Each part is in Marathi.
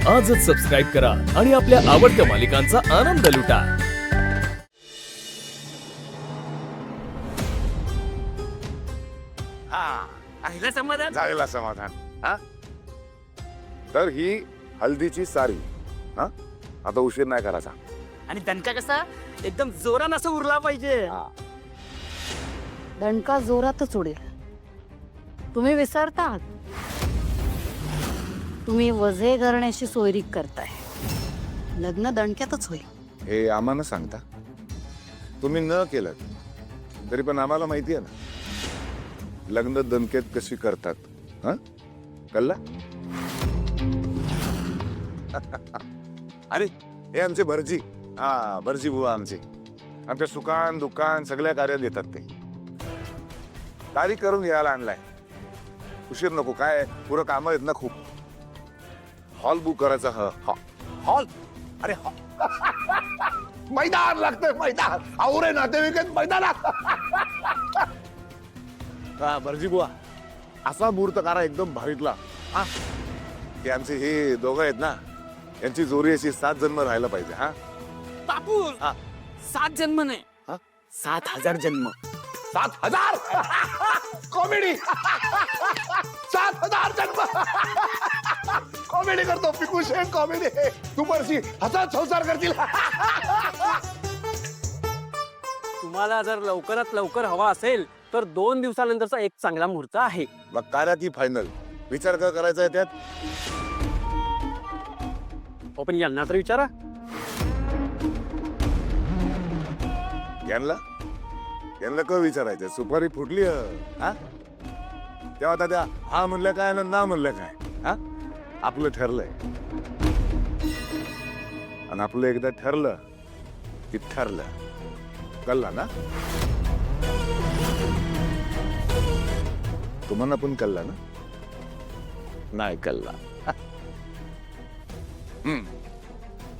आजच सबस्क्राईब करा आणि आपल्या आवडत्या मालिकांचा आनंद लुटा। आईला समाधान झालेला समाधान। हा तर ही हल्दीची सारी। हा आता उशीर नाही करायचा। आणि दणका कसा एकदम जोरान असं उरला पाहिजे। दणका जोरातच उडेल। तुम्ही विसरता तुम्ही वजे करण्याची सोयरीक करताय। लग्न दणक्यातच होईल हे आम्हाला सांगता तुम्ही न केलं तरी पण आम्हाला माहिती आहे ना लग्न दणकेत कशी करतात। हा कळलं? अरे हे आमचे भरजी। हा भरजी बुवा आमचे आमच्या सुकान दुकान सगळ्या कार्यात येतात ते। तारीख करून यायला आणलाय। उशीर नको काय पुरं काम आहेत ना खूप। हॉल बुक करायचा। हॉल अरे मैदान लागतंय मैदान। आवरे नातेवाईक मैदान। हा भरजी बुवा असा मुहूर्त करा एकदम भारीतला। हा हे आमचे हे दोघं आहेत ना यांची जोरी अशी 7 जन्म राहायला पाहिजे। हा बापू हा. 7 जन्म नाही हा? 7,000 जन्म। 7,000 कॉमेडी। 7,000 जन्म कॉमेडी करतो पिकू शेख कॉमेडी। तू परशी हसत संसार करतील। तुम्हाला जर लवकरात लवकर हवा असेल तर 2 दिवसानंतरचा एक चांगला मुहूर्त आहे। मग करा की फायनल विचार काय करायचा आहे त्यात। हो पण यांना तर विचारा। यांना यांना काय विचारायचं सुपारी फुटली। हा तेव्हा आता त्या हा म्हणलं काय आणि ना म्हणलं काय। हा आपलं ठरलंय आणि आपलं एकदा ठरलं की ठरलं। कळलं ना? तुम्हाला पण कळलं ना? नाही कळलं।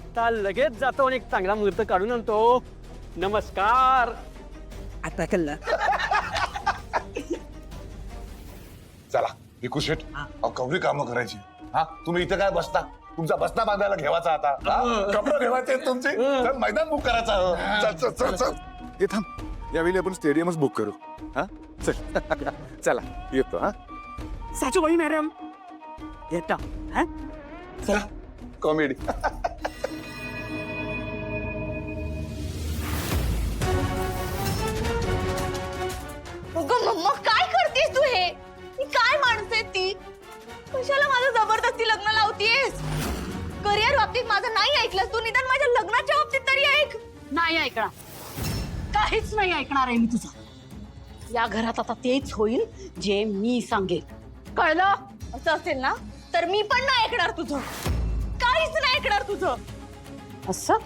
आता लगेच जातो आणि एक चांगला मुहूर्त काढून आणतो। नमस्कार। आता कल्ला चला विकू शेठ कवरी कामं करायची। हा तुम्ही इथे काय बसता तुमचा बसता बांधायला घेवायचा आता। कपडे घेवायचे तुमचे चल मैदान बुक करायचं। चल चल चल चल हे थांब यावेळी आपण स्टेडियमच बुक करू। हा चल चला येतो। हा सासूबाई मॅडम येता हा चला कॉमेडी। मम्मा काय करतेस तू? हे ही काय माणूस आहे ती? कशाला माझं जबरदस्ती लग्न लावतीयस? करिअर बाबतीत माझं नाही ऐकलंस तू, निदान माझ्या लग्नाच्या बाबतीत तरी ऐक। नाही ऐकणार। काहीच नाही ऐकणार आहे मी तुझं। या घरात आता तेच होईल जे मी सांगेन। कळलं? असं असेल ना तर मी पण नाही ऐकणार तुझं। काहीच नाही ऐकणार तुझं। असं